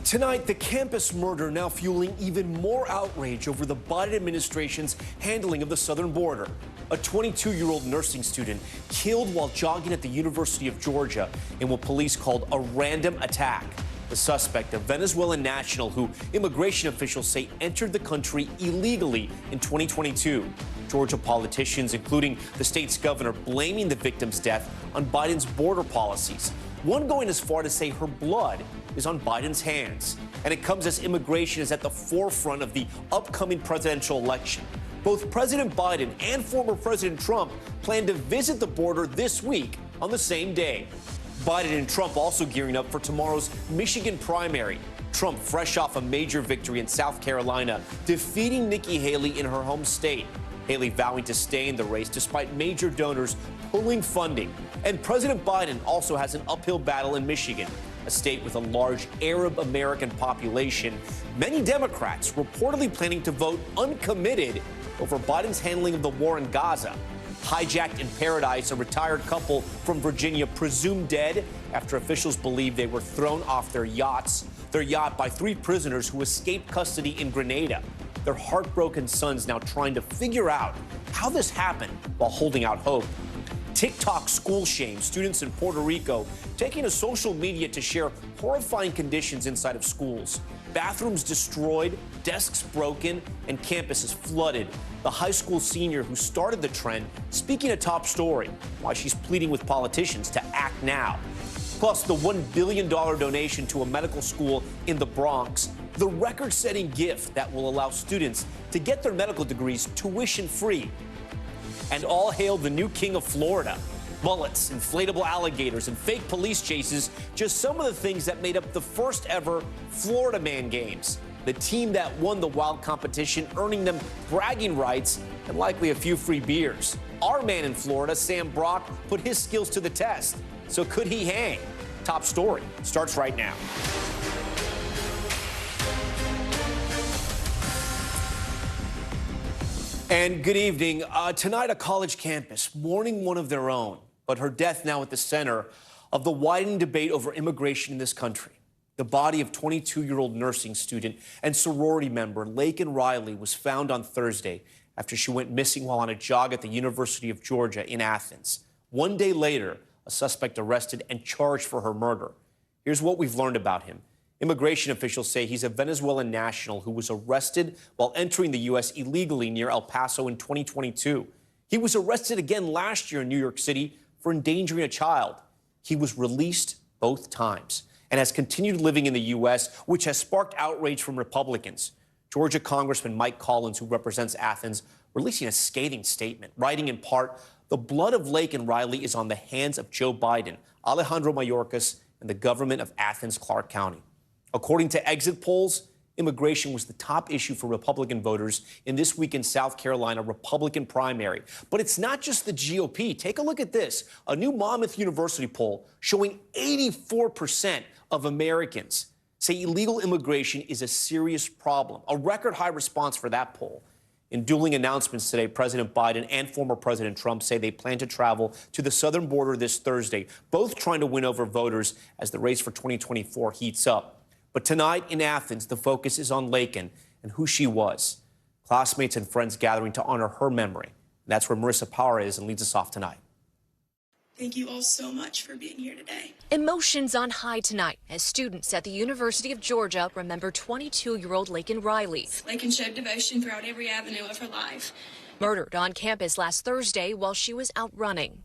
Tonight, the campus murder now fueling even more outrage over the Biden administration's handling of the southern border. A 22-year-old nursing student killed while jogging at the University of Georgia in what police called a random attack. The suspect, a Venezuelan national who immigration officials say entered the country illegally in 2022. Georgia politicians, including the state's governor, blaming the victim's death on Biden's border policies. One going as far to say her blood is on Biden's hands. And it comes as immigration is at the forefront of the upcoming presidential election. Both President Biden and former President Trump plan to visit the border this week on the same day. Biden and Trump also gearing up for tomorrow's Michigan primary. Trump fresh off a major victory in South Carolina, defeating Nikki Haley in her home state. Haley vowing to stay in the race despite major donors pulling funding. And President Biden also has an uphill battle in Michigan, a state with a large Arab American population. Many Democrats reportedly planning to vote uncommitted over Biden's handling of the war in Gaza. Hijacked in paradise, a retired couple from Virginia presumed dead after officials believe they were thrown off their yacht by 3 prisoners who escaped custody in Grenada. Their heartbroken sons now trying to figure out how this happened while holding out hope. TikTok school shame, students in Puerto Rico taking to social media to share horrifying conditions inside of schools. Bathrooms destroyed, desks broken, and campuses flooded. The high school senior who started the trend speaking a top story, why she's pleading with politicians to act now. Plus, the $1 billion donation to a medical school in the Bronx, the record-setting gift that will allow students to get their medical degrees tuition-free. And all hail the new king of Florida. Bullets, inflatable alligators, and fake police chases, just some of the things that made up the first ever Florida Man Games. The team that won the wild competition, earning them bragging rights and likely a few free beers. Our man in Florida, Sam Brock, put his skills to the test. So could he hang? Top story starts right now. And good evening. Tonight, a college campus mourning one of their own, but her death now at the center of the widening debate over immigration in this country. The body of 22-year-old nursing student and sorority member Laken Riley was found on Thursday after she went missing while on a jog at the University of Georgia in Athens. One day later, a suspect arrested and charged for her murder. Here's what we've learned about him. Immigration officials say he's a Venezuelan national who was arrested while entering the U.S. illegally near El Paso in 2022. He was arrested again last year in New York City for endangering a child. He was released both times and has continued living in the U.S., which has sparked outrage from Republicans. Georgia Congressman Mike Collins, who represents Athens, releasing a scathing statement, writing in part, "The blood of Laken Riley is on the hands of Joe Biden, Alejandro Mayorkas, and the government of Athens-Clarke County." According to exit polls, immigration was the top issue for Republican voters in this week in South Carolina Republican primary. But it's not just the GOP. Take a look at this. A new Monmouth University poll showing 84% of Americans say illegal immigration is a serious problem. A record high response for that poll. In dueling announcements today, President Biden and former President Trump say they plan to travel to the southern border this Thursday, both trying to win over voters as the race for 2024 heats up. But tonight in Athens, the focus is on Laken and who she was. Classmates and friends gathering to honor her memory. And that's where Marissa Power is and leads us off tonight. Thank you all so much for being here today. Emotions on high tonight as students at the University of Georgia remember 22-year-old Laken Riley. Laken showed devotion throughout every avenue of her life. Murdered on campus last Thursday while she was out running.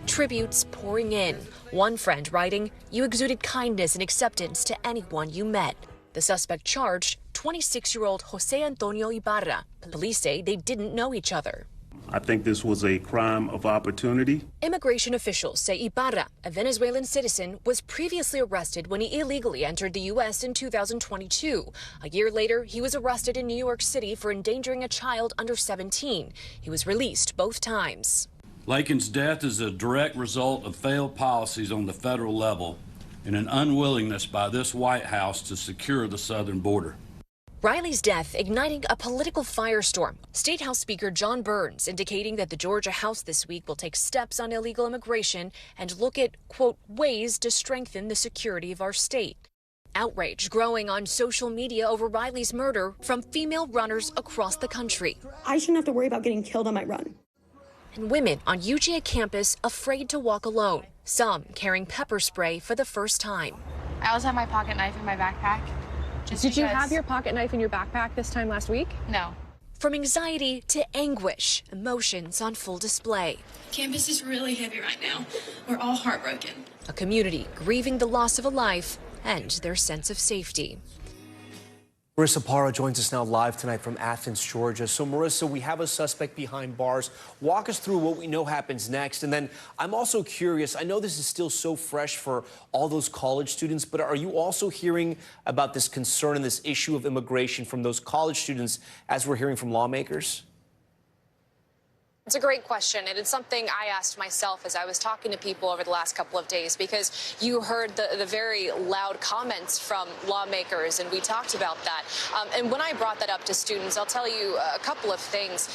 Tributes pouring in. One friend writing, "You exuded kindness and acceptance to anyone you met." The suspect charged, 26-year-old Jose Antonio Ibarra. Police say they didn't know each other. I think this was a crime of opportunity. Immigration officials say Ibarra, a Venezuelan citizen, was previously arrested when he illegally entered the U.S. in 2022. A year later, he was arrested in New York City for endangering a child under 17. He was released both times. Laken's death is a direct result of failed policies on the federal level and an unwillingness by this White House to secure the southern border. Riley's death igniting a political firestorm. State House Speaker John Burns indicating that the Georgia House this week will take steps on illegal immigration and look at, quote, ways to strengthen the security of our state. Outrage growing on social media over Riley's murder from female runners across the country. I shouldn't have to worry about getting killed on my run. And women on UGA campus afraid to walk alone, some carrying pepper spray for the first time. I also have my pocket knife in my backpack. Did you have your pocket knife in your backpack this time last week? No. From anxiety to anguish, emotions on full display. Campus is really heavy right now. We're all heartbroken. A community grieving the loss of a life and their sense of safety. Marissa Parra joins us now live tonight from Athens, Georgia. So, Marissa, we have a suspect behind bars. Walk us through what we know happens next. And then I'm also curious, I know this is still so fresh for all those college students, but are you also hearing about this concern and this issue of immigration from those college students, as we're hearing from lawmakers? It's a great question, and it's something I asked myself as I was talking to people over the last couple of days, because you heard the very loud comments from lawmakers, and we talked about that. And when I brought that up to students, I'll tell you a couple of things.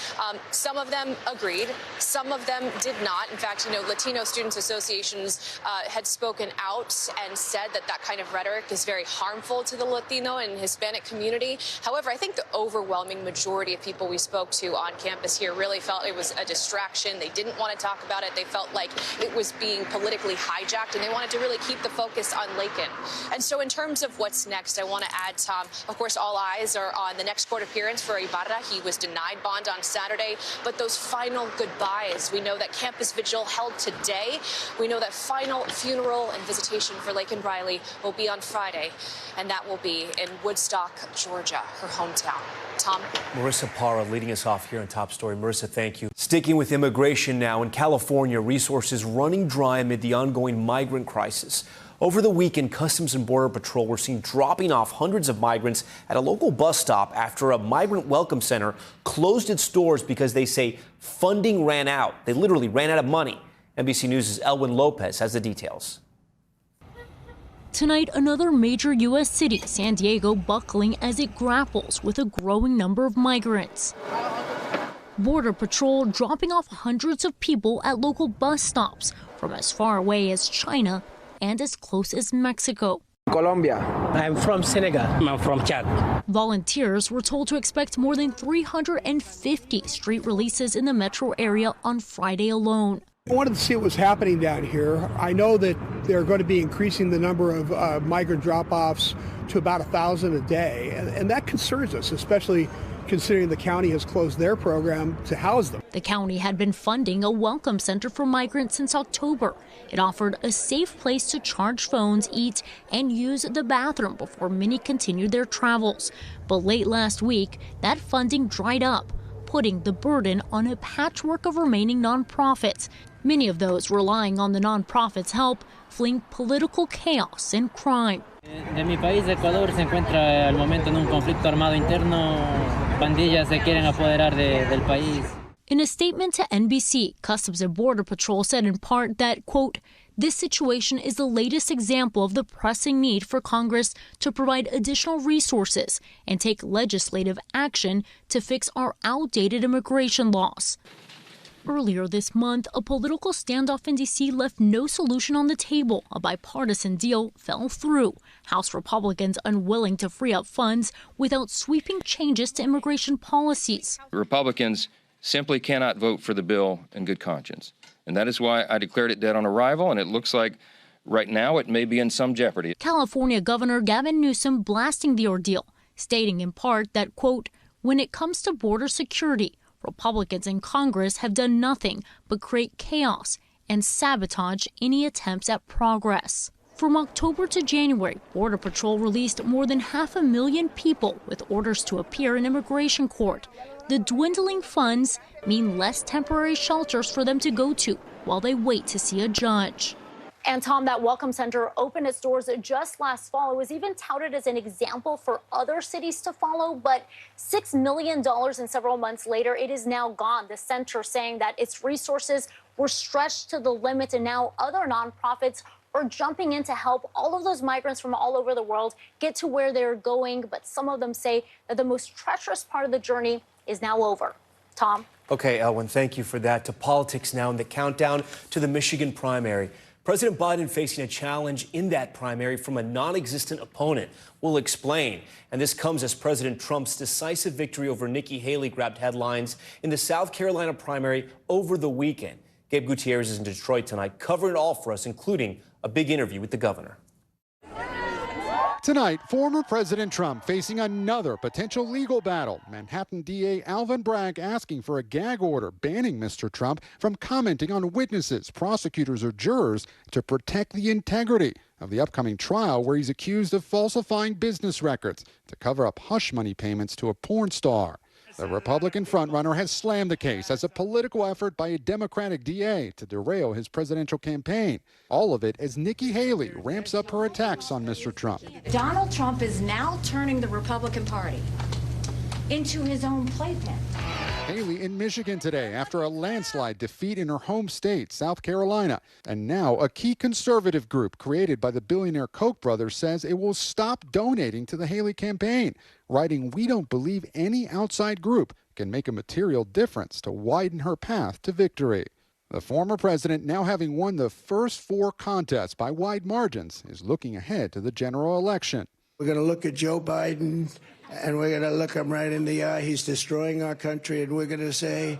Some of them agreed, some of them did not. In fact, Latino Students Associations had spoken out and said that that kind of rhetoric is very harmful to the Latino and Hispanic community. However, I think the overwhelming majority of people we spoke to on campus here really felt it was a distraction. They didn't want to talk about it. They felt like it was being politically hijacked, and they wanted to really keep the focus on Laken. And so in terms of what's next, I want to add, Tom, of course, all eyes are on the next court appearance for Ibarra. He was denied bond on Saturday, but those final goodbyes, we know that campus vigil held today. We know that final funeral and visitation for Laken Riley will be on Friday, and that will be in Woodstock, Georgia, her hometown. Tom? Marissa Parra leading us off here on Top Story. Marissa, thank you. Sticking with immigration now, in California, resources running dry amid the ongoing migrant crisis. Over the weekend, Customs and Border Patrol were seen dropping off hundreds of migrants at a local bus stop after a migrant welcome center closed its doors because they say funding ran out. They literally ran out of money. NBC News' Elwin Lopez has the details. Tonight, another major U.S. city, San Diego, buckling as it grapples with a growing number of migrants. Border Patrol dropping off hundreds of people at local bus stops from as far away as China and as close as Mexico. Colombia. I'm from Senegal. I'm from Chad. Volunteers were told to expect more than 350 street releases in the metro area on Friday alone. I wanted to see what was happening down here. I know that they're going to be increasing the number of migrant drop-offs to about 1,000 a day, and that concerns us, especially considering the county has closed their program to house them. The county had been funding a welcome center for migrants since October. It offered a safe place to charge phones, eat, and use the bathroom before many continued their travels. But late last week, that funding dried up, putting the burden on a patchwork of remaining nonprofits. Many of those relying on the nonprofits' help, fleeing political chaos and crime. De mi país, Ecuador, se encuentra al momento en un conflicto armado interno. Pandillas se quieren apoderar del país. In a statement to NBC, Customs and Border Patrol said in part that, quote, this situation is the latest example of the pressing need for Congress to provide additional resources and take legislative action to fix our outdated immigration laws. Earlier this month, a political standoff in D.C. left no solution on the table. A bipartisan deal fell through. House Republicans unwilling to free up funds without sweeping changes to immigration policies. Republicans simply cannot vote for the bill in good conscience. And that is why I declared it dead on arrival, and it looks like right now it may be in some jeopardy. California Governor Gavin Newsom blasting the ordeal, stating in part that, quote, when it comes to border security, Republicans in Congress have done nothing but create chaos and sabotage any attempts at progress. From October to January, Border Patrol released more than 500,000 people with orders to appear in immigration court. The dwindling funds mean less temporary shelters for them to go to while they wait to see a judge. And Tom, that welcome center opened its doors just last fall. It was even touted as an example for other cities to follow, but $6 million and several months later, it is now gone. The center saying that its resources were stretched to the limit, and now other nonprofits are jumping in to help all of those migrants from all over the world get to where they're going. But some of them say that the most treacherous part of the journey is now over. Tom? Okay, Elwin, thank you for that. To politics now, in the countdown to the Michigan primary. President Biden facing a challenge in that primary from a non-existent opponent. We'll explain. And this comes as President Trump's decisive victory over Nikki Haley grabbed headlines in the South Carolina primary over the weekend. Gabe Gutierrez is in Detroit tonight, covering it all for us, including a big interview with the governor. Tonight, former President Trump facing another potential legal battle. Manhattan DA Alvin Bragg asking for a gag order banning Mr. Trump from commenting on witnesses, prosecutors, or jurors to protect the integrity of the upcoming trial where he's accused of falsifying business records to cover up hush money payments to a porn star. The Republican frontrunner has slammed the case as a political effort by a Democratic DA to derail his presidential campaign. All of it as Nikki Haley ramps up her attacks on Mr. Trump. Donald Trump is now turning the Republican Party into his own playpen. Haley in Michigan today after a landslide defeat in her home state, South Carolina. And now a key conservative group created by the billionaire Koch brothers says it will stop donating to the Haley campaign, writing, "We don't believe any outside group can make a material difference to widen her path to victory." The former president, now having won the first 4 contests by wide margins, is looking ahead to the general election. We're going to look at Joe Biden, and we're going to look him right in the eye. He's destroying our country, and we're going to say,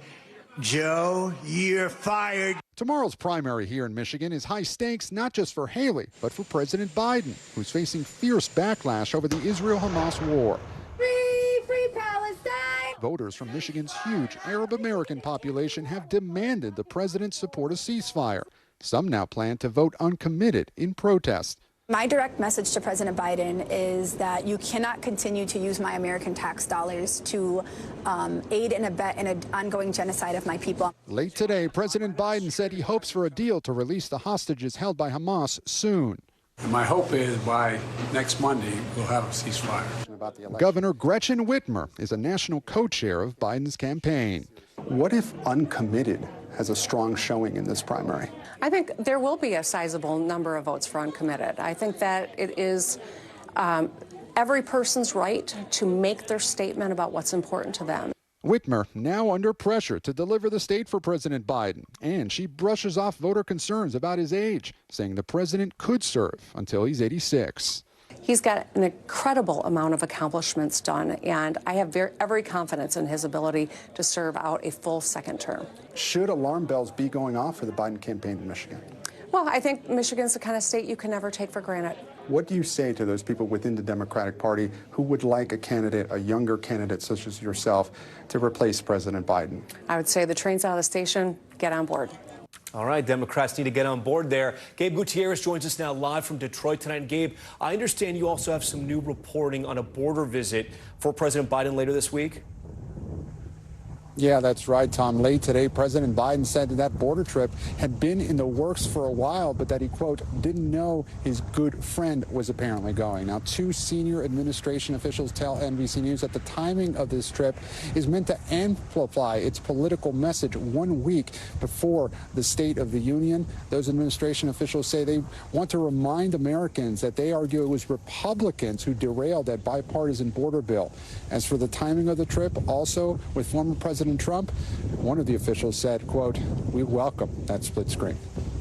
Joe, you're fired. Tomorrow's primary here in Michigan is high stakes not just for Haley, but for President Biden, who's facing fierce backlash over the Israel-Hamas war. Free Palestine! Voters from Michigan's huge Arab-American population have demanded the president support a ceasefire. Some now plan to vote uncommitted in protest. My direct message to President Biden is that you cannot continue to use my American tax dollars to aid and abet in an ongoing genocide of my people. Late today, President Biden said he hopes for a deal to release the hostages held by Hamas soon. And my hope is by next Monday, we'll have a ceasefire. Governor Gretchen Whitmer is a national co-chair of Biden's campaign. What if uncommitted has a strong showing in this primary? I think there will be a sizable number of votes for uncommitted. I think that it is every person's right to make their statement about what's important to them. Whitmer now under pressure to deliver the state for President Biden, and she brushes off voter concerns about his age, saying the president could serve until he's 86. He's got an incredible amount of accomplishments done, and I have every confidence in his ability to serve out a full second term. Should alarm bells be going off for the Biden campaign in Michigan? Well, I think Michigan's the kind of state you can never take for granted. What do you say to those people within the Democratic Party who would like a candidate, a younger candidate such as yourself, to replace President Biden? I would say the train's out of the station, get on board. All right, Democrats need to get on board there. Gabe Gutierrez joins us now live from Detroit tonight. And Gabe, I understand you also have some new reporting on a border visit for President Biden later this week. Yeah, that's right, Tom. Late today, President Biden said that border trip had been in the works for a while, but that he, quote, didn't know his good friend was apparently going. Now, 2 senior administration officials tell NBC News that the timing of this trip is meant to amplify its political message 1 week before the State of the Union. Those administration officials say they want to remind Americans that they argue it was Republicans who derailed that bipartisan border bill. As for the timing of the trip, also with former President Trump, one of the officials said, quote, we welcome that split screen.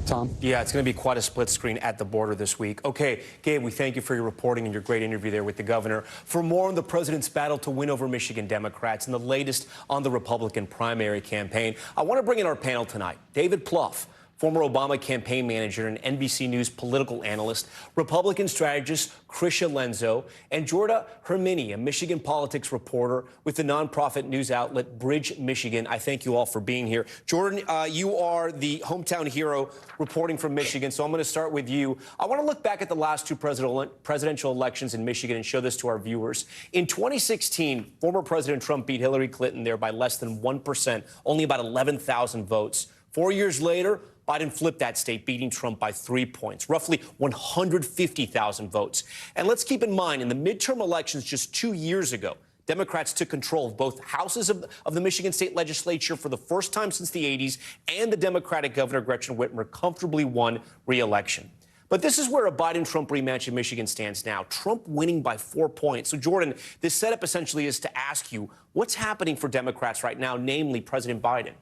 Tom? Yeah, it's going to be quite a split screen at the border this week. Okay, Gabe, we thank you for your reporting and your great interview there with the governor. For more on the president's battle to win over Michigan Democrats and the latest on the Republican primary campaign, I want to bring in our panel tonight. David Plouffe, former Obama campaign manager and NBC News political analyst, Republican strategist Krisha Lenzo, and Jorda Hermini, a Michigan politics reporter with the nonprofit news outlet Bridge Michigan. I thank you all for being here. Jordan, you are the hometown hero reporting from Michigan, so I'm going to start with you. I want to look back at the last 2 presidential elections in Michigan and show this to our viewers. In 2016, former President Trump beat Hillary Clinton there by less than 1%, only about 11,000 votes. 4 years later, Biden flipped that state, beating Trump by 3 points, roughly 150,000 votes. And let's keep in mind, in the midterm elections just 2 years ago, Democrats took control of both houses of the Michigan state legislature for the first time since the 80s, and the Democratic governor, Gretchen Whitmer, comfortably won re-election. But this is where a Biden-Trump rematch in Michigan stands now, Trump winning by 4 points. So, Jordan, this setup essentially is to ask you, what's happening for Democrats right now, namely President Biden?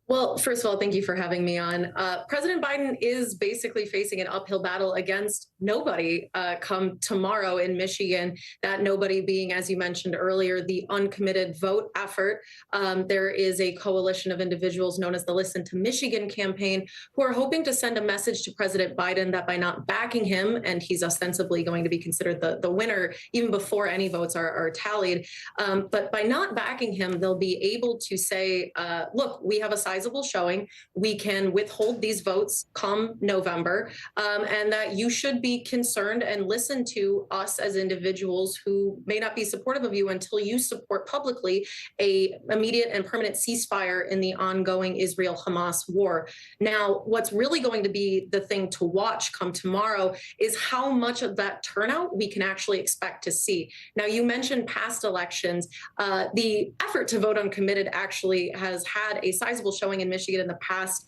Well, first of all, thank you for having me on. President Biden is basically facing an uphill battle against nobody come tomorrow in Michigan, that nobody being, as you mentioned earlier, the uncommitted vote effort. There is a coalition of individuals known as the Listen to Michigan campaign who are hoping to send a message to President Biden that by not backing him, and he's ostensibly going to be considered the winner even before any votes are tallied, but by not backing him, they'll be able to say, look, we have a sizable showing. We can withhold these votes come November, and that you should be concerned and listen to us as individuals who may not be supportive of you until you support publicly a immediate and permanent ceasefire in the ongoing Israel-Hamas war. Now, what's really going to be the thing to watch come tomorrow is how much of that turnout we can actually expect to see. Now, you mentioned past elections. The effort to vote uncommitted actually has had a sizable showing in Michigan in the past.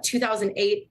2008,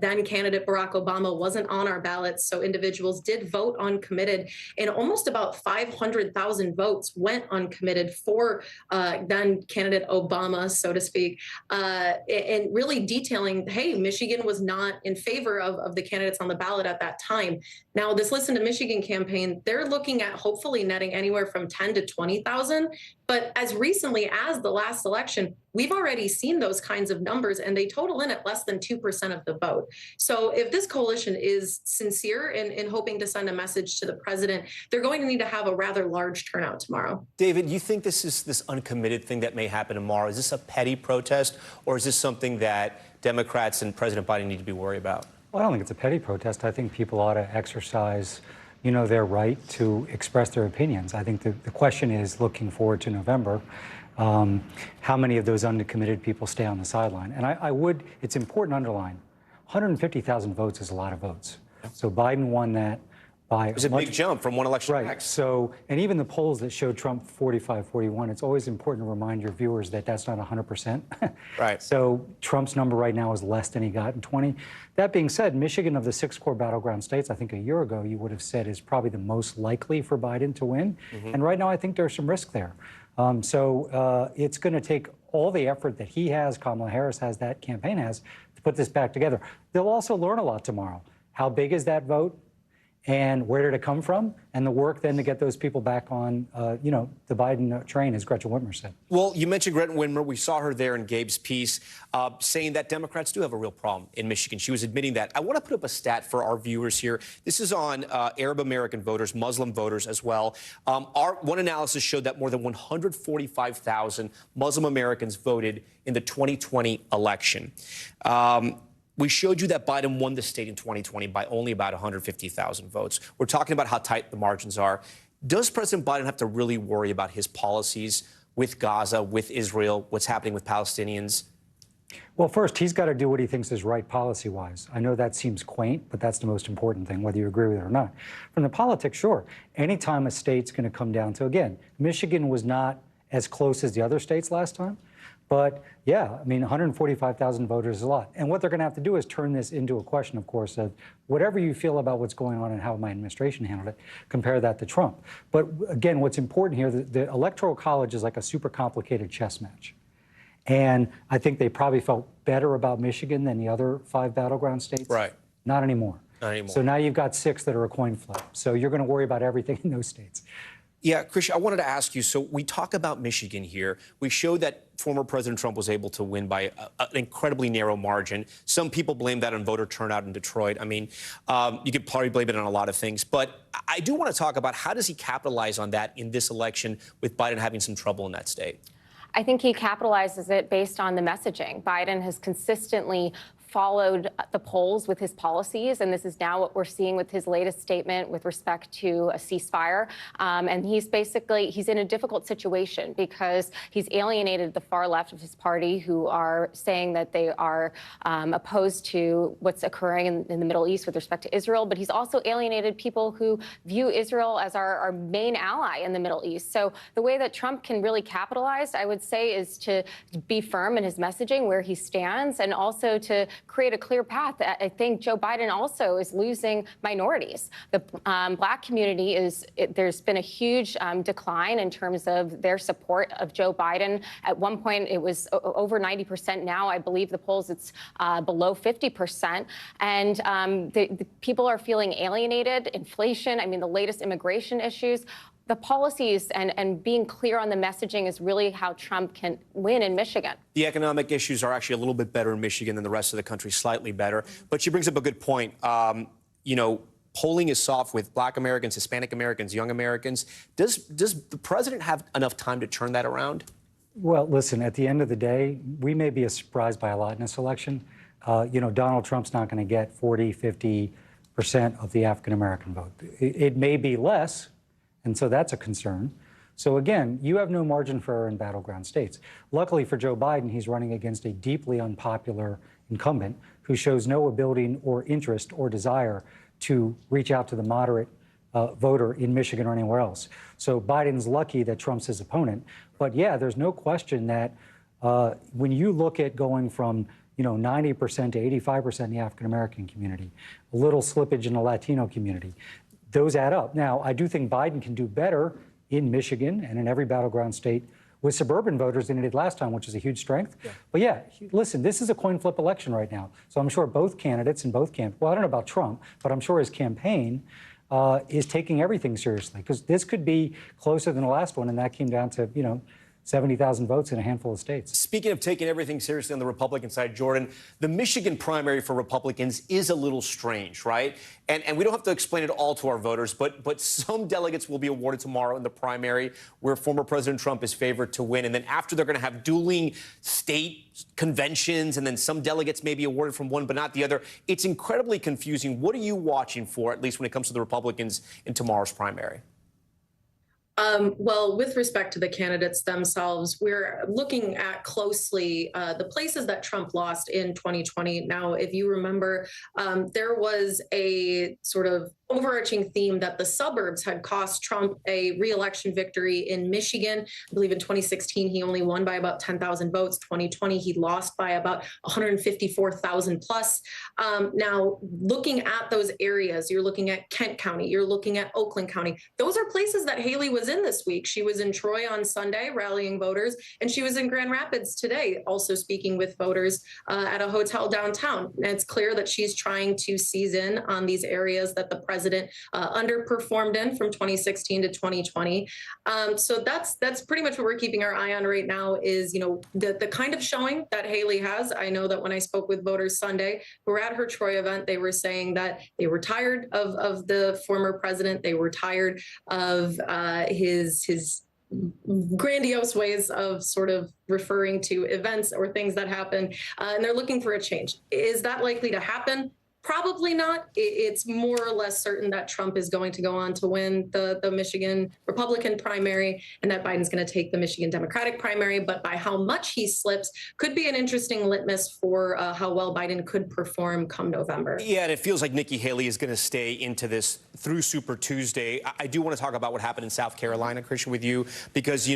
then candidate Barack Obama wasn't on our ballots, so individuals did vote uncommitted, and almost about 500,000 votes went uncommitted for then candidate Obama, so to speak, and really detailing, hey, Michigan was not in favor of the candidates on the ballot at that time. Now, this Listen to Michigan campaign, they're looking at hopefully netting anywhere from 10 to 20,000. But as recently as the last election, we've already seen those kinds of numbers, and they total in at less than 2% of the vote. So if this coalition is sincere in hoping to send a message to the president, they're going to need to have a rather large turnout tomorrow. David, you think this uncommitted thing that may happen tomorrow, is this a petty protest, or is this something that Democrats and President Biden need to be worried about? Well, I don't think it's a petty protest. I think people ought to exercise, their right to express their opinions. I think the question is, looking forward to November, how many of those uncommitted people stay on the sideline? And it's important to underline, 150,000 votes is a lot of votes. So Biden won that by it was a big jump from one election to the next. So, and even the polls that showed Trump 45-41, it's always important to remind your viewers that that's not 100%. Right. So Trump's number right now is less than he got in 20. That being said, Michigan, of the 6 core battleground states, I think a year ago you would have said is probably the most likely for Biden to win. And right now I think there's some risk there. It's going to take all the effort that he has, Kamala Harris has, that campaign has, to put this back together. They'll also learn a lot tomorrow. How big is that vote? And where did it come from? And the work then to get those people back on, the Biden train, as Gretchen Whitmer said. Well, you mentioned Gretchen Whitmer. We saw her there in Gabe's piece saying that Democrats do have a real problem in Michigan. She was admitting that. I want to put up a stat for our viewers here. This is on Arab American voters, Muslim voters as well. One analysis showed that more than 145,000 Muslim Americans voted in the 2020 election. We showed you that Biden won the state in 2020 by only about 150,000 votes. We're talking about how tight the margins are. Does President Biden have to really worry about his policies with Gaza, with Israel, what's happening with Palestinians? Well, first, he's got to do what he thinks is right policy-wise. I know that seems quaint, but that's the most important thing, whether you agree with it or not. From the politics, sure. Anytime a state's going to come down to, again, Michigan was not as close as the other states last time. But, yeah, 145,000 voters is a lot. And what they're going to have to do is turn this into a question, of course, of whatever you feel about what's going on and how my administration handled it, compare that to Trump. But, again, what's important here, the Electoral College is like a super complicated chess match. And I think they probably felt better about Michigan than the other 5 battleground states. Right. Not anymore. Not anymore. So now you've got 6 that are a coin flip. So you're going to worry about everything in those states. Yeah, Krish, I wanted to ask you, so we talk about Michigan here. We showed that former President Trump was able to win by an incredibly narrow margin. Some people blame that on voter turnout in Detroit. You could probably blame it on a lot of things. But I do want to talk about how does he capitalize on that in this election with Biden having some trouble in that state? I think he capitalizes it based on the messaging. Biden has consistently followed the polls with his policies, and this is now what we're seeing with his latest statement with respect to a ceasefire. And he's in a difficult situation because he's alienated the far left of his party, who are saying that they are opposed to what's occurring in the Middle East with respect to Israel. But he's also alienated people who view Israel as our main ally in the Middle East. So the way that Trump can really capitalize, I would say, is to be firm in his messaging, where he stands, and also to create a clear path. I think Joe Biden also is losing minorities. The Black community there's been a huge decline in terms of their support of Joe Biden. At one point, it was over 90%. Now, I believe the polls, it's below 50%. And the people are feeling alienated, inflation, I mean, the latest immigration issues. The policies and being clear on the messaging is really how Trump can win in Michigan. The economic issues are actually a little bit better in Michigan than the rest of the country, slightly better. But she brings up a good point. You know, polling is soft with Black Americans, Hispanic Americans, young Americans. Does the president have enough time to turn that around? Well, listen, at the end of the day, we may be surprised by a lot in this election. You know, Donald Trump's not going to get 40, 50% of the African-American vote. It may be less. And so that's a concern. So again, you have no margin for error in battleground states. Luckily for Joe Biden, he's running against a deeply unpopular incumbent who shows no ability or interest or desire to reach out to the moderate voter in Michigan or anywhere else. So Biden's lucky that Trump's his opponent. But yeah, there's no question that when you look at going from 90% to 85% in the African-American community, a little slippage in the Latino community, those add up. Now, I do think Biden can do better in Michigan and in every battleground state with suburban voters than he did last time, which is a huge strength. Yeah. But yeah, listen, this is a coin flip election right now. So I'm sure both candidates in both camps, well, I don't know about Trump, but I'm sure his campaign is taking everything seriously, because this could be closer than the last one, and that came down to, 70,000 votes in a handful of states. Speaking of taking everything seriously on the Republican side, Jordan, the Michigan primary for Republicans is a little strange, right? And we don't have to explain it all to our voters, but some delegates will be awarded tomorrow in the primary where former President Trump is favored to win. And then after, they're going to have dueling state conventions, and then some delegates may be awarded from one but not the other. It's incredibly confusing. What are you watching for, at least when it comes to the Republicans in tomorrow's primary? Well, with respect to the candidates themselves, we're looking at closely the places that Trump lost in 2020. Now, if you remember, there was a sort of overarching theme that the suburbs had cost Trump a re-election victory in Michigan. I believe in 2016, he only won by about 10,000 votes. 2020, he lost by about 154,000 plus. Now, looking at those areas, you're looking at Kent County, you're looking at Oakland County. Those are places that Haley was in this week. She was in Troy on Sunday rallying voters, and she was in Grand Rapids today, also speaking with voters at a hotel downtown. And it's clear that she's trying to seize in on these areas that the president underperformed in from 2016 to 2020. So that's pretty much what we're keeping our eye on right now is, the kind of showing that Haley has. I know that when I spoke with voters Sunday who were at her Troy event, they were saying that they were tired of the former president. They were tired of his grandiose ways of sort of referring to events or things that happen, and they're looking for a change. Is that likely to happen? Probably not. It's more or less certain that Trump is going to go on to win the Michigan Republican primary and that Biden's going to take the Michigan Democratic primary. But by how much he slips could be an interesting litmus for how well Biden could perform come November. Yeah, and it feels like Nikki Haley is going to stay into this through Super Tuesday. I do want to talk about what happened in South Carolina, Christian, with you, because,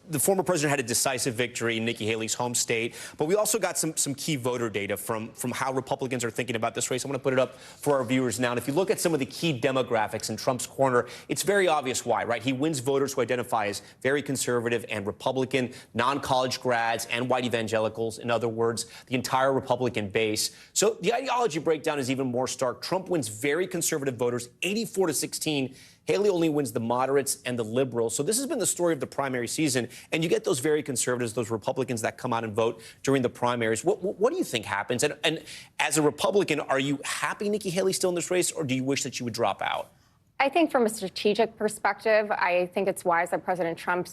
the former president had a decisive victory in Nikki Haley's home state, but we also got some key voter data from how Republicans are thinking about this race. I want to put it up for our viewers now. And if you look at some of the key demographics in Trump's corner, it's very obvious why, right? He wins voters who identify as very conservative and Republican, non-college grads and white evangelicals. In other words, the entire Republican base. So the ideology breakdown is even more stark. Trump wins very conservative voters, 84-16. Haley only wins the moderates and the liberals. So this has been the story of the primary season. And you get those very conservatives, those Republicans that come out and vote during the primaries. What do you think happens? And as a Republican, are you happy Nikki Haley's still in this race, or do you wish that she would drop out? I think from a strategic perspective, I think it's wise that President Trump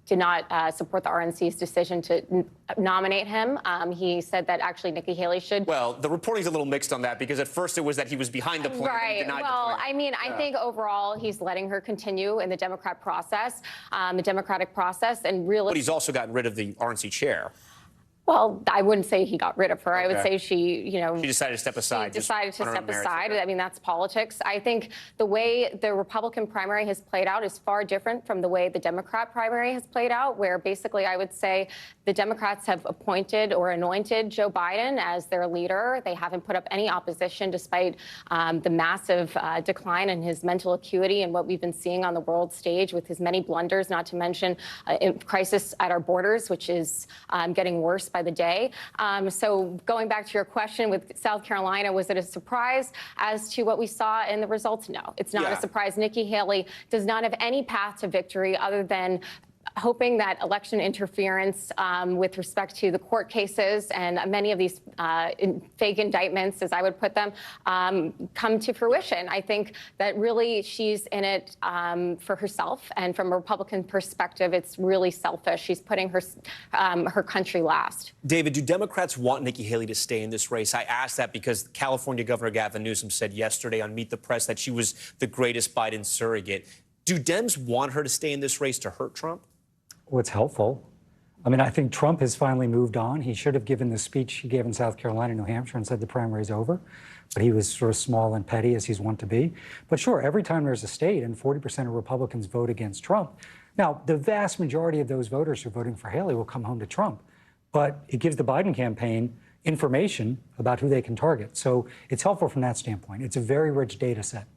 did not support the RNC's decision to nominate him. He said that actually Nikki Haley should. Well, the reporting's a little mixed on that, because at first it was that he was behind the plan. Right. Well, I mean, I think overall he's letting her continue in the Democratic process, and really. But he's also gotten rid of the RNC chair. Well, I wouldn't say he got rid of her. Okay. I would say she decided to step aside. She decided to step aside. I mean, that's politics. I think the way the Republican primary has played out is far different from the way the Democrat primary has played out, where basically I would say the Democrats have appointed or anointed Joe Biden as their leader. They haven't put up any opposition despite the massive decline in his mental acuity and what we've been seeing on the world stage with his many blunders, not to mention crisis at our borders, which is getting worse by the day. So going back to your question with South Carolina, was it a surprise as to what we saw in the results? No, it's not a surprise. Nikki Haley does not have any path to victory other than hoping that election interference with respect to the court cases and many of these fake indictments, as I would put them, come to fruition. I think that really she's in it for herself, and from a Republican perspective, it's really selfish. She's putting her country last. David, do Democrats want Nikki Haley to stay in this race? I asked that because California Governor Gavin Newsom said yesterday on Meet the Press that she was the greatest Biden surrogate. Do Dems want her to stay in this race to hurt Trump? Well, it's helpful. I mean, I think Trump has finally moved on. He should have given the speech he gave in South Carolina, New Hampshire, and said the primary's over. But he was sort of small and petty, as he's wont to be. But sure, every time there's a state and 40% of Republicans vote against Trump, now, the vast majority of those voters who are voting for Haley will come home to Trump. But it gives the Biden campaign information about who they can target. So it's helpful from that standpoint. It's a very rich data set,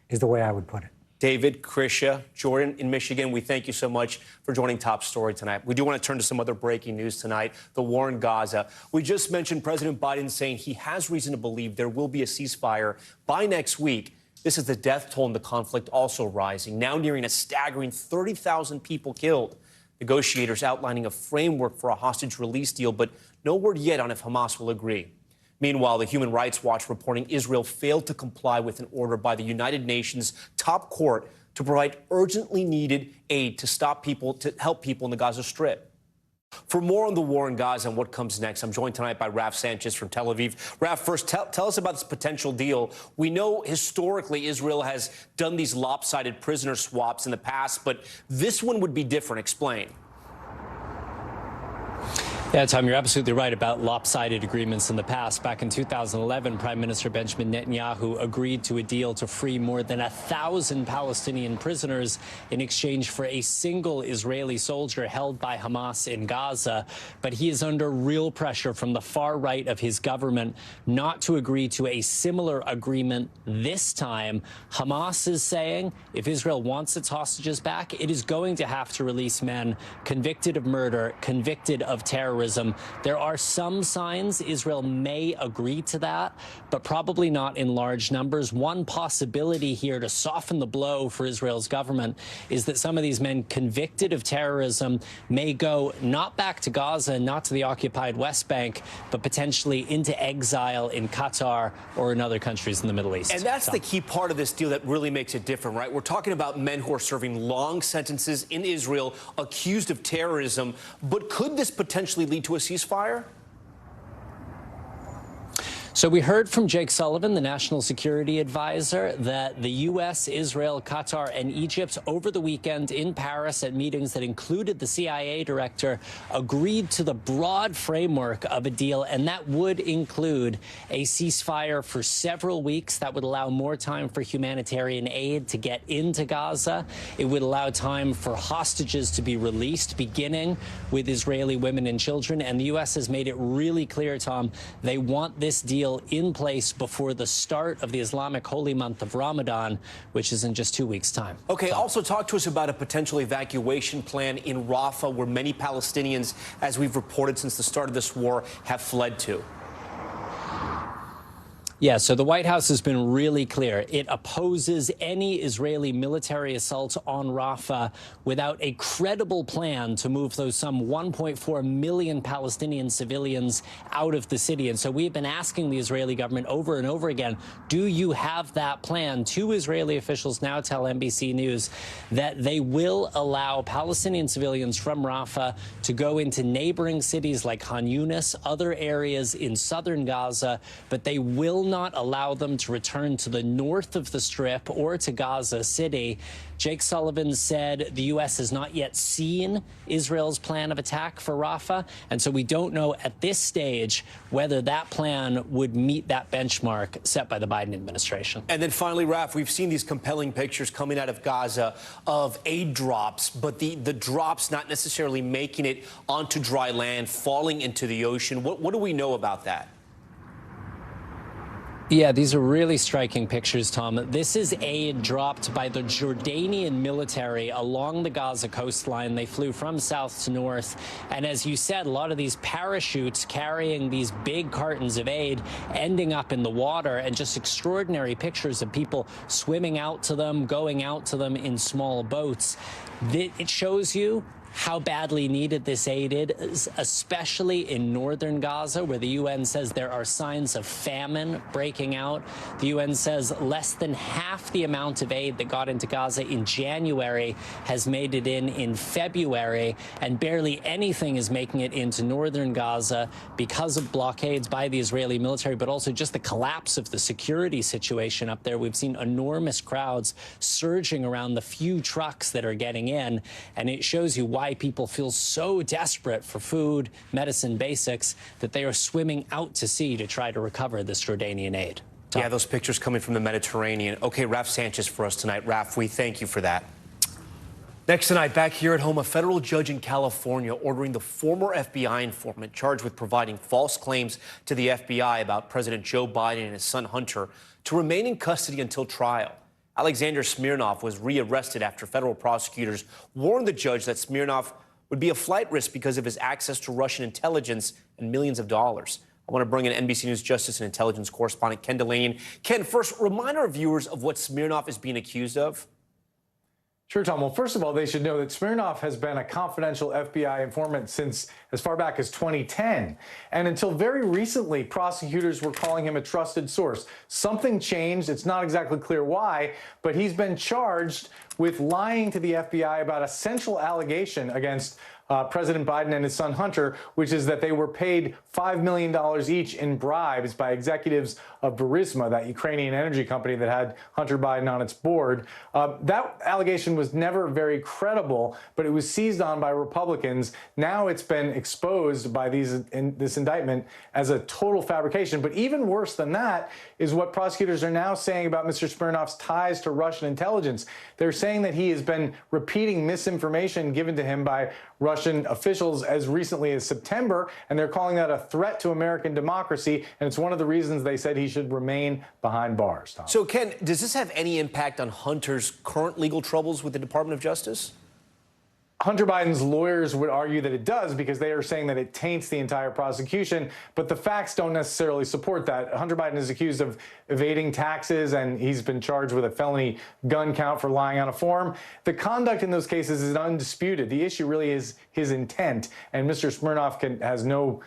is the way I would put it. David, Krisha, Jordan in Michigan, we thank you so much for joining Top Story tonight. We do want to turn to some other breaking news tonight, the war in Gaza. We just mentioned President Biden saying he has reason to believe there will be a ceasefire by next week. This is the death toll in the conflict also rising, now nearing a staggering 30,000 people killed. Negotiators outlining a framework for a hostage release deal, but no word yet on if Hamas will agree. Meanwhile, the Human Rights Watch reporting Israel failed to comply with an order by the United Nations top court to provide urgently needed aid to help people in the Gaza Strip. For more on the war in Gaza and what comes next, I'm joined tonight by Raf Sanchez from Tel Aviv. Raf, first, tell us about this potential deal. We know historically Israel has done these lopsided prisoner swaps in the past, but this one would be different. Explain. Yeah, Tom, you're absolutely right about lopsided agreements in the past. Back in 2011, Prime Minister Benjamin Netanyahu agreed to a deal to free more than 1,000 Palestinian prisoners in exchange for a single Israeli soldier held by Hamas in Gaza. But he is under real pressure from the far right of his government not to agree to a similar agreement this time. Hamas is saying if Israel wants its hostages back, it is going to have to release men convicted of murder, convicted of terrorism. There are some signs Israel may agree to that, but probably not in large numbers. One possibility here to soften the blow for Israel's government is that some of these men convicted of terrorism may go not back to Gaza, not to the occupied West Bank, but potentially into exile in Qatar or in other countries in the Middle East. And that's the key part of this deal that really makes it different, right? We're talking about men who are serving long sentences in Israel accused of terrorism. But could this potentially lead to a ceasefire? So we heard from Jake Sullivan, the national security advisor, that the U.S., Israel, Qatar, and Egypt over the weekend in Paris at meetings that included the CIA director agreed to the broad framework of a deal, and that would include a ceasefire for several weeks. That would allow more time for humanitarian aid to get into Gaza. It would allow time for hostages to be released, beginning with Israeli women and children. And the U.S. has made it really clear, Tom, they want this deal in place before the start of the Islamic holy month of Ramadan, which is in just 2 weeks' time. Okay, also talk to us about a potential evacuation plan in Rafah, where many Palestinians, as we've reported since the start of this war, have fled to. Yeah, so the White House has been really clear. It opposes any Israeli military assault on Rafah without a credible plan to move those some 1.4 million Palestinian civilians out of the city. And so we have been asking the Israeli government over and over again, do you have that plan? Two Israeli officials now tell NBC News that they will allow Palestinian civilians from Rafah to go into neighboring cities like Khan Yunis, other areas in southern Gaza, but they will not allow them to return to the north of the Strip or to Gaza City. Jake Sullivan said the U.S. has not yet seen Israel's plan of attack for Rafah, and so we don't know at this stage whether that plan would meet that benchmark set by the Biden administration. And then finally, Raf, we've seen these compelling pictures coming out of Gaza of aid drops, but the drops not necessarily making it onto dry land, falling into the ocean. What do we know about that? Yeah, these are really striking pictures, Tom. This is aid dropped by the Jordanian military along the Gaza coastline. They flew from south to north. And as you said, a lot of these parachutes carrying these big cartons of aid ending up in the water, and just extraordinary pictures of people swimming out to them, going out to them in small boats. It shows you how badly needed this aid is, especially in northern Gaza, where the UN says there are signs of famine breaking out. The UN says less than half the amount of aid that got into Gaza in January has made it in February, and barely anything is making it into northern Gaza because of blockades by the Israeli military, but also just the collapse of the security situation up there. We've seen enormous crowds surging around the few trucks that are getting in, and it shows you why people feel so desperate for food, medicine, basics, that they are swimming out to sea to try to recover this Jordanian aid. Tom. Yeah, those pictures coming from the Mediterranean. Okay, Raf Sanchez for us tonight. Raf, we thank you for that. Next tonight, back here at home, a federal judge in California ordering the former FBI informant charged with providing false claims to the FBI about President Joe Biden and his son Hunter to remain in custody until trial. Alexander Smirnov was rearrested after federal prosecutors warned the judge that Smirnov would be a flight risk because of his access to Russian intelligence and millions of dollars. I want to bring in NBC News Justice and Intelligence correspondent Ken Delaney. Ken, first, remind our viewers of what Smirnov is being accused of. Sure, Tom. Well, first of all, they should know that Smirnov has been a confidential FBI informant since as far back as 2010. And until very recently, prosecutors were calling him a trusted source. Something changed. It's not exactly clear why, but he's been charged with lying to the FBI about a central allegation against President Biden and his son Hunter, which is that they were paid $5 million each in bribes by executives of Burisma, that Ukrainian energy company that had Hunter Biden on its board. That allegation was never very credible, but it was seized on by Republicans. Now it's been exposed by this indictment as a total fabrication. But even worse than that is what prosecutors are now saying about Mr. Smirnov's ties to Russian intelligence. They're saying that he has been repeating misinformation given to him by Russian officials as recently as September, and they're calling that a threat to American democracy, and it's one of the reasons they said he should remain behind bars, Tom. So, Ken, does this have any impact on Hunter's current legal troubles with the Department of Justice? Hunter Biden's lawyers would argue that it does because they are saying that it taints the entire prosecution, but the facts don't necessarily support that. Hunter Biden is accused of evading taxes, and he's been charged with a felony gun count for lying on a form. The conduct in those cases is undisputed. The issue really is his intent, and Mr. Smirnov has no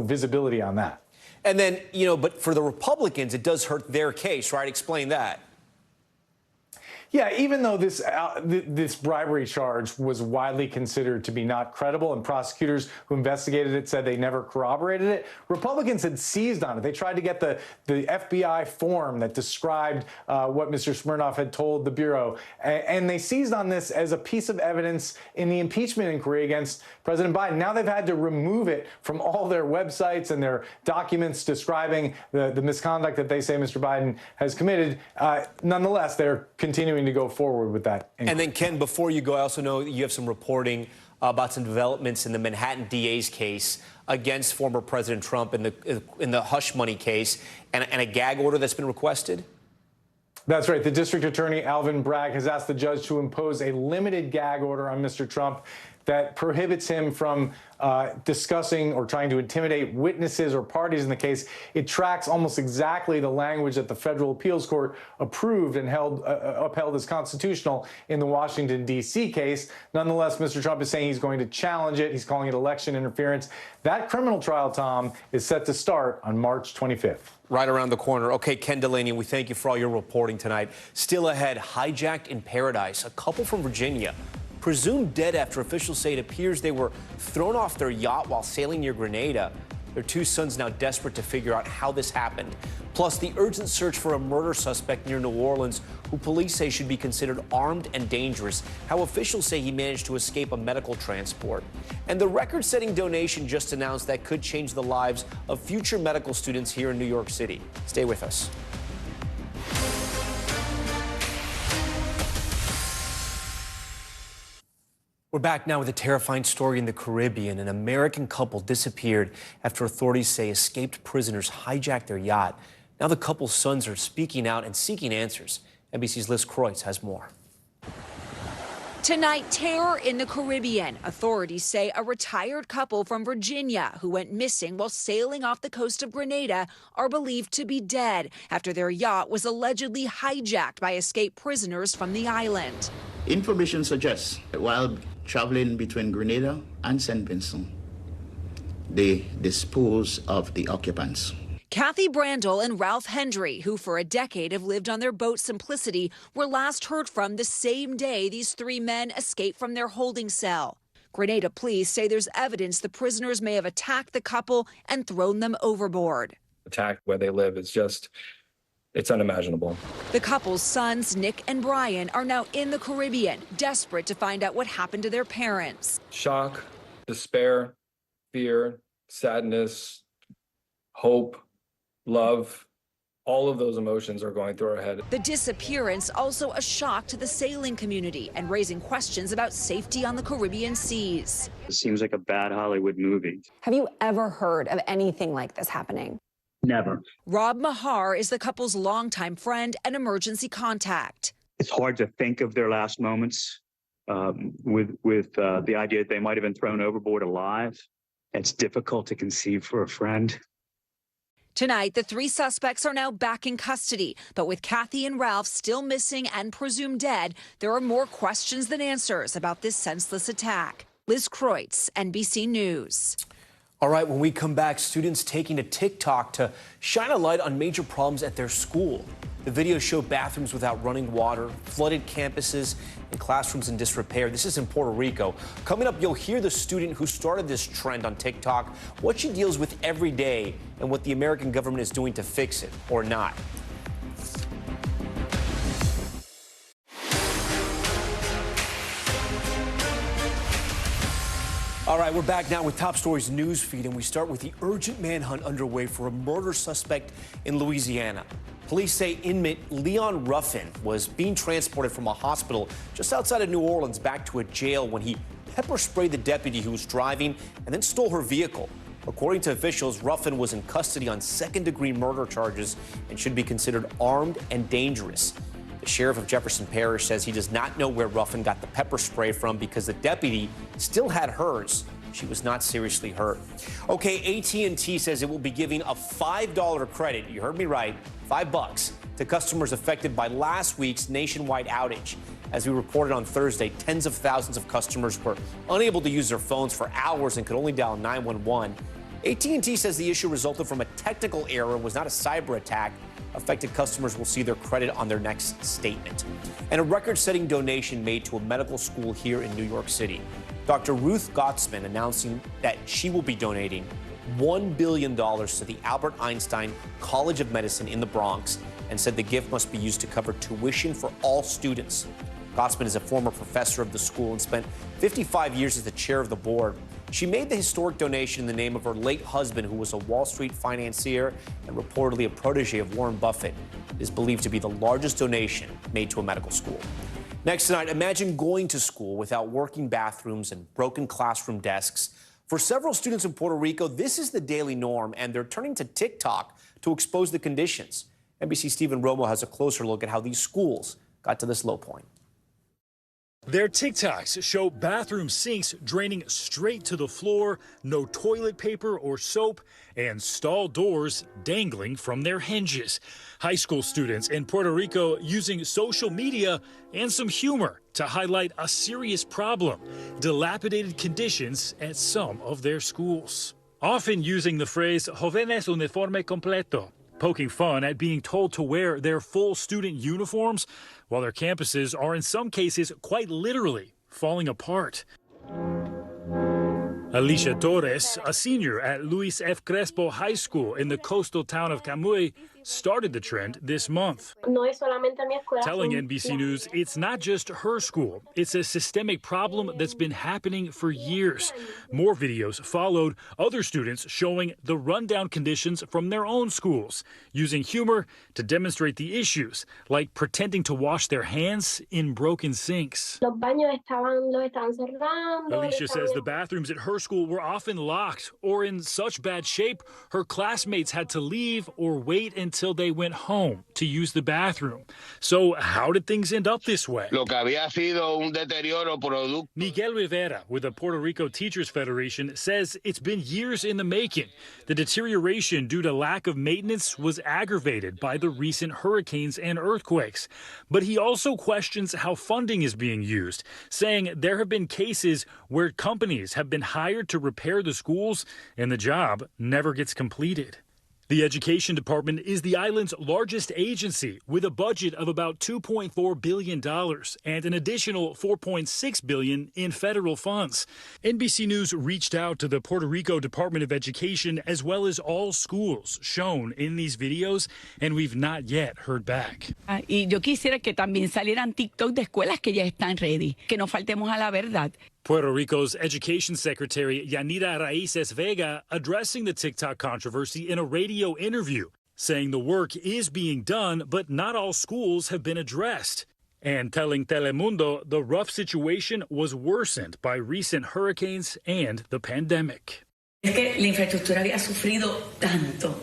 visibility on that. And then, but for the Republicans, it does hurt their case, right? Explain that. Yeah, even though this bribery charge was widely considered to be not credible, and prosecutors who investigated it said they never corroborated it, Republicans had seized on it. They tried to get the FBI form that described what Mr. Smirnov had told the Bureau, and they seized on this as a piece of evidence in the impeachment inquiry against President Biden. Now they've had to remove it from all their websites and their documents describing the misconduct that they say Mr. Biden has committed. Nonetheless, they're continuing to go forward with that inquiry. And then, Ken, before you go, I also know you have some reporting about some developments in the Manhattan DA's case against former President Trump in the hush money case, and a gag order that's been requested. That's right. The district attorney, Alvin Bragg, has asked the judge to impose a limited gag order on Mr. Trump that prohibits him from discussing or trying to intimidate witnesses or parties in the case. It tracks almost exactly the language that the federal appeals court approved and upheld as constitutional in the Washington, D.C. case. Nonetheless, Mr. Trump is saying he's going to challenge it. He's calling it election interference. That criminal trial, Tom, is set to start on March 25th. Right around the corner. Okay, Ken Delaney, we thank you for all your reporting tonight. Still ahead, hijacked in paradise. A couple from Virginia, presumed dead after officials say it appears they were thrown off their yacht while sailing near Grenada. Their two sons now desperate to figure out how this happened. Plus, the urgent search for a murder suspect near New Orleans who police say should be considered armed and dangerous. How officials say he managed to escape a medical transport. And the record-setting donation just announced that could change the lives of future medical students here in New York City. Stay with us. We're back now with a terrifying story in the Caribbean. An American couple disappeared after authorities say escaped prisoners hijacked their yacht. Now the couple's sons are speaking out and seeking answers. NBC's Liz Kreutz has more. Tonight, terror in the Caribbean. Authorities say a retired couple from Virginia who went missing while sailing off the coast of Grenada are believed to be dead after their yacht was allegedly hijacked by escaped prisoners from the island. Information suggests that while traveling between Grenada and St. Vincent, they disposed of the occupants. Kathy Brandel and Ralph Hendry, who for a decade have lived on their boat Simplicity, were last heard from the same day these three men escaped from their holding cell. Grenada police say there's evidence the prisoners may have attacked the couple and thrown them overboard. Attacked where they live is just, it's unimaginable. The couple's sons, Nick and Brian, are now in the Caribbean, desperate to find out what happened to their parents. Shock, despair, fear, sadness, hope, love, all of those emotions are going through our head. The disappearance also a shock to the sailing community and raising questions about safety on the Caribbean seas. It seems like a bad Hollywood movie. Have you ever heard of anything like this happening? Never. Rob Mahar is the couple's longtime friend and emergency contact. It's hard to think of their last moments with the idea that they might have been thrown overboard alive. It's difficult to conceive for a friend. Tonight, the three suspects are now back in custody, but with Kathy and Ralph still missing and presumed dead, there are more questions than answers about this senseless attack. Liz Kreutz, NBC News. All right, when we come back, students taking to TikTok to shine a light on major problems at their school. The videos show bathrooms without running water, flooded campuses, and classrooms in disrepair. This is in Puerto Rico. Coming up, you'll hear the student who started this trend on TikTok, what she deals with every day, and what the American government is doing to fix it, or not. All right, we're back now with Top Stories news feed, and we start with the urgent manhunt underway for a murder suspect in Louisiana. Police say inmate Leon Ruffin was being transported from a hospital just outside of New Orleans back to a jail when he pepper sprayed the deputy who was driving and then stole her vehicle. According to officials, Ruffin was in custody on second-degree murder charges and should be considered armed and dangerous. The sheriff of Jefferson Parish says he does not know where Ruffin got the pepper spray from because the deputy still had hers. She was not seriously hurt. Okay, AT&T says it will be giving a $5 credit, you heard me right, $5, to customers affected by last week's nationwide outage. As we reported on Thursday, tens of thousands of customers were unable to use their phones for hours and could only dial 911. AT&T says the issue resulted from a technical error and was not a cyber attack. Affected customers will see their credit on their next statement. And a record-setting donation made to a medical school here in New York City. Dr. Ruth Gottsman announcing that she will be donating $1 billion to the Albert Einstein College of Medicine in the Bronx and said the gift must be used to cover tuition for all students. Gottsman is a former professor of the school and spent 55 years as the chair of the board. She made the historic donation in the name of her late husband, who was a Wall Street financier and reportedly a protege of Warren Buffett. It is believed to be the largest donation made to a medical school. Next tonight, imagine going to school without working bathrooms and broken classroom desks. For several students in Puerto Rico, this is the daily norm, and they're turning to TikTok to expose the conditions. NBC's Stephen Romo has a closer look at how these schools got to this low point. Their TikToks show bathroom sinks draining straight to the floor, no toilet paper or soap, and stall doors dangling from their hinges. High school students in Puerto Rico using social media and some humor to highlight a serious problem: dilapidated conditions at some of their schools. Often using the phrase "jóvenes uniforme completo," poking fun at being told to wear their full student uniforms while their campuses are in some cases quite literally falling apart. Alicia Torres, a senior at Luis F. Crespo High School in the coastal town of Camuy, started the trend this month. Telling NBC News it's not just her school. It's a systemic problem that's been happening for years. More videos followed, other students showing the rundown conditions from their own schools, using humor to demonstrate the issues, like pretending to wash their hands in broken sinks. Alicia says the bathrooms at her school were often locked or in such bad shape, her classmates had to leave or wait until they went home to use the bathroom. So how did things end up this way? Miguel Rivera with the Puerto Rico Teachers Federation says it's been years in the making. The deterioration due to lack of maintenance was aggravated by the recent hurricanes and earthquakes. But he also questions how funding is being used, saying there have been cases where companies have been hired to repair the schools and the job never gets completed. The Education Department is the island's largest agency with a budget of about $2.4 billion and an additional $4.6 billion in federal funds. NBC News reached out to the Puerto Rico Department of Education as well as all schools shown in these videos, and we've not yet heard back. Y yo quisiera que también salieran TikTok de escuelas que ya están ready, que no faltemos a la verdad. Puerto Rico's Education Secretary Yanira Raíces Vega addressing the TikTok controversy in a radio interview, saying the work is being done, but not all schools have been addressed, and telling Telemundo the rough situation was worsened by recent hurricanes and the pandemic. Es que la infraestructura había sufrido tanto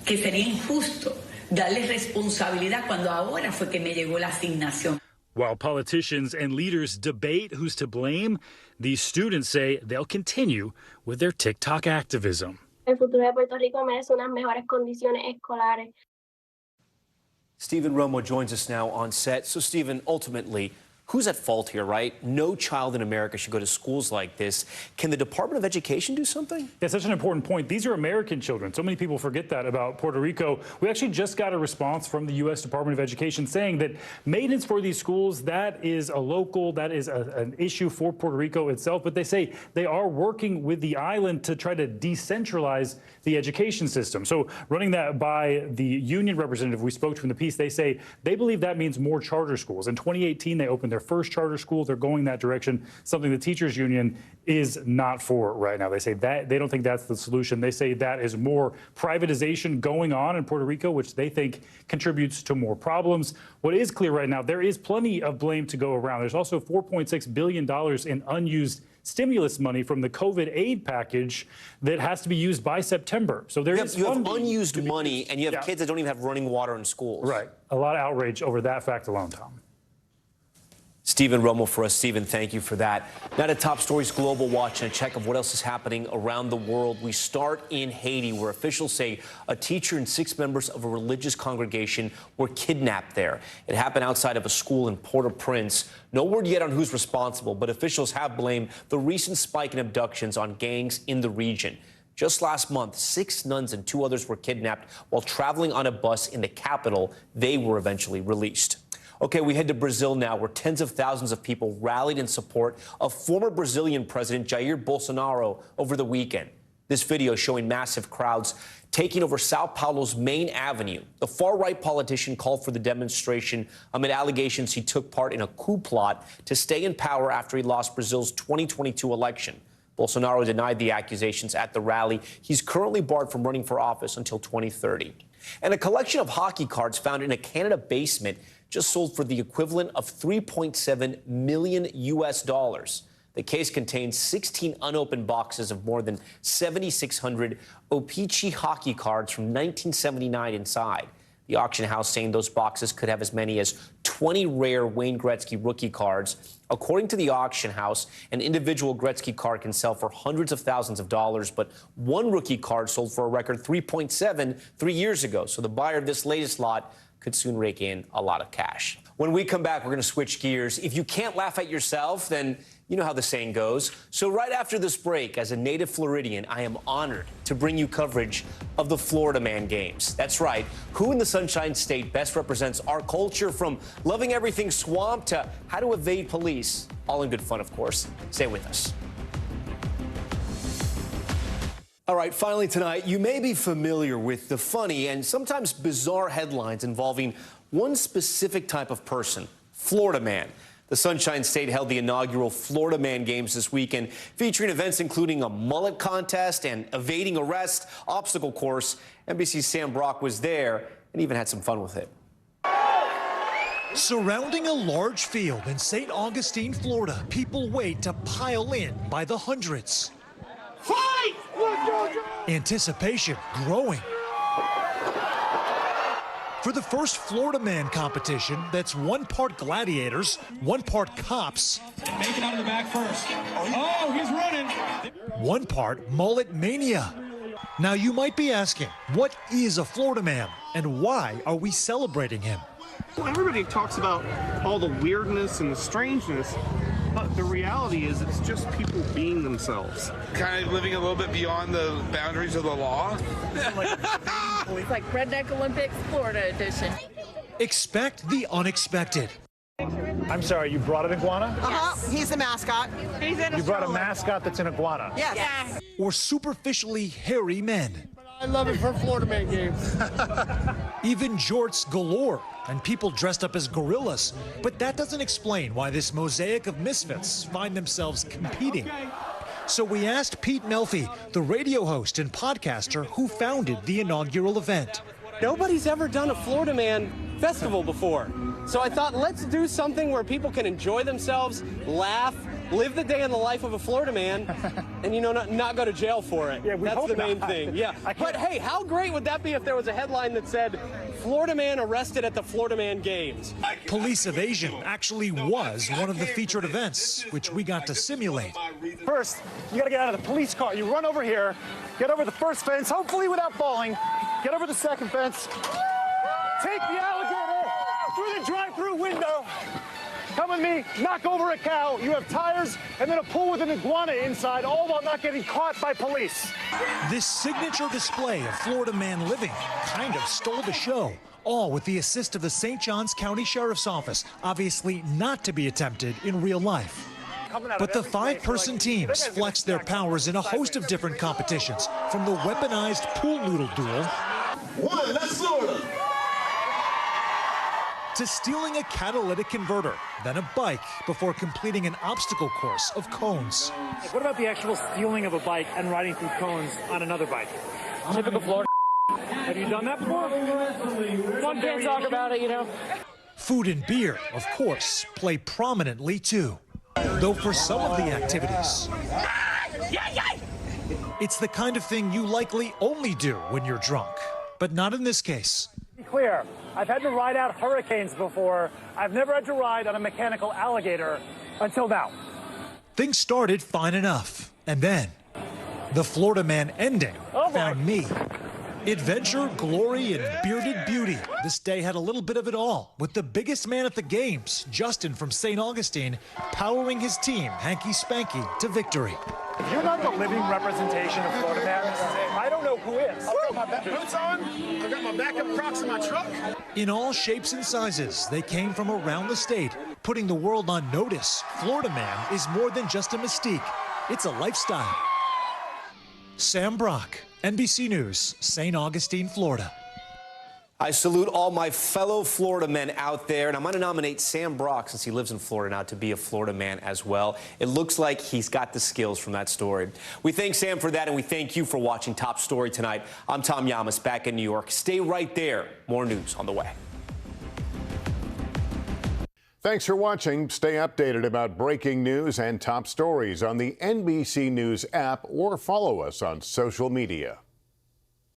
que sería injusto darle responsabilidad cuando ahora fue que me llegó la asignación. While politicians and leaders debate who's to blame, these students say they'll continue with their TikTok activism. El futuro de Puerto Rico merece unas mejores condiciones escolares. Stephen Romo joins us now on set. So, Stephen, ultimately, who's at fault here, right? No child in America should go to schools like this. Can the Department of Education do something? That's such an important point. These are American children. So many people forget that about Puerto Rico. We actually just got a response from the U.S. Department of Education saying that maintenance for these schools, that is an issue for Puerto Rico itself. But they say they are working with the island to try to decentralize the education system. So running that by the union representative we spoke to in the piece, they say they believe that means more charter schools. In 2018, they opened their first charter school. They're going that direction, something the teachers union is not for right now. They say that they don't think that's the solution. They say that is more privatization going on in Puerto Rico, which they think contributes to more problems. What is clear right now, there is plenty of blame to go around. There's also $4.6 billion in unused stimulus money from the COVID aid package that has to be used by September. So you have unused money, and you have kids that don't even have running water in schools. Right. A lot of outrage over that fact alone, Tom. Stephen Romo for us. Stephen, thank you for that. Now to top stories, Global Watch, and a check of what else is happening around the world. We start in Haiti, where officials say a teacher and 6 members of a religious congregation were kidnapped there. It happened outside of a school in Port-au-Prince. No word yet on who's responsible, but officials have blamed the recent spike in abductions on gangs in the region. Just last month, 6 nuns and 2 others were kidnapped while traveling on a bus in the capital. They were eventually released. Okay, we head to Brazil now, where tens of thousands of people rallied in support of former Brazilian President Jair Bolsonaro over the weekend. This video showing massive crowds taking over Sao Paulo's main avenue. The far-right politician called for the demonstration amid allegations he took part in a coup plot to stay in power after he lost Brazil's 2022 election. Bolsonaro denied the accusations at the rally. He's currently barred from running for office until 2030. And a collection of hockey cards found in a Canada basement just sold for the equivalent of $3.7 million US. The case contains 16 unopened boxes of more than 7,600 O-Pee-Chee hockey cards from 1979 inside. The auction house saying those boxes could have as many as 20 rare Wayne Gretzky rookie cards. According to the auction house, an individual Gretzky card can sell for hundreds of thousands of dollars, but one rookie card sold for a record $3.7 3 years ago. So the buyer of this latest lot could soon rake in a lot of cash. When we come back, we're going to switch gears. If you can't laugh at yourself, then you know how the saying goes. So right after this break, as a native Floridian, I am honored to bring you coverage of the Florida Man Games. That's right. Who in the Sunshine State best represents our culture, from loving everything swamp to how to evade police? All in good fun, of course. Stay with us. All right, finally tonight, you may be familiar with the funny and sometimes bizarre headlines involving one specific type of person, Florida Man. The Sunshine State held the inaugural Florida Man Games this weekend, featuring events including a mullet contest and evading arrest obstacle course. NBC's Sam Brock was there and even had some fun with it. Surrounding a large field in St. Augustine, Florida, people wait to pile in by the hundreds. Fight! Anticipation growing. For the first Florida Man competition that's one part gladiators, one part cops. Make it out of the back first. Oh, he's running. One part mullet mania. Now you might be asking, what is a Florida Man and why are we celebrating him? Well, everybody talks about all the weirdness and the strangeness, but the reality is it's just people being themselves. Kind of living a little bit beyond the boundaries of the law. It's like Redneck Olympics, Florida edition. Expect the unexpected. I'm sorry, you brought an iguana? He's the mascot. He's in a You brought a stroller. mascot that's an iguana? Yes. Or superficially hairy men. I love it for Florida Man Games. Even jorts galore and people dressed up as gorillas. But that doesn't explain why this mosaic of misfits find themselves competing. So we asked Pete Melfi, the radio host and podcaster who founded the inaugural event. Nobody's ever done a Florida Man festival before. So I thought, let's do something where people can enjoy themselves, laugh, live the day in the life of a Florida man, and, you know, not go to jail for it. Yeah, we That's hope the main not. thing. Yeah. But hey, how great would that be if there was a headline that said, Florida man arrested at the Florida Man Games? Police evasion actually was one of the featured events, which we got to simulate. First, you gotta get out of the police car. You run over here, get over the first fence, hopefully without falling, get over the second fence, take the alligator through the drive-through window. Come with me, knock over a cow, you have tires, and then a pool with an iguana inside, all while not getting caught by police. This signature display of Florida Man living kind of stole the show, all with the assist of the St. Johns County Sheriff's Office, obviously not to be attempted in real life. But the five-person teams flexed their powers in a host of different competitions, from the weaponized pool noodle duel That's Florida. to stealing a catalytic converter, then a bike, before completing an obstacle course of cones. What about the actual stealing of a bike and riding through cones on another bike? Typical Florida. Have you done that before? One can't talk about it, you know. Food and beer, of course, play prominently too. Though for some of the activities, it's the kind of thing you likely only do when you're drunk, but not in this case. Be clear, I've had to ride out hurricanes before. I've never had to ride on a mechanical alligator until now. Things started fine enough, and then the Florida Man ending found me. Adventure, glory, and bearded beauty. This day had a little bit of it all, with the biggest man at the games, Justin from St. Augustine, powering his team, Hanky Spanky, to victory. If you're not the living representation of Florida Man, I don't know who is. I've got my boots on, I've got my backup Crocs in my truck. In all shapes and sizes, they came from around the state, putting the world on notice. Florida Man is more than just a mystique. It's a lifestyle. Sam Brock, NBC News, St. Augustine, Florida. I salute all my fellow Florida men out there, and I'm going to nominate Sam Brock, since he lives in Florida now, to be a Florida man as well. It looks like he's got the skills from that story. We thank Sam for that, and we thank you for watching Top Story tonight. I'm Tom Llamas, back in New York. Stay right there. More news on the way. Thanks for watching. Stay updated about breaking news and top stories on the NBC News app or follow us on social media.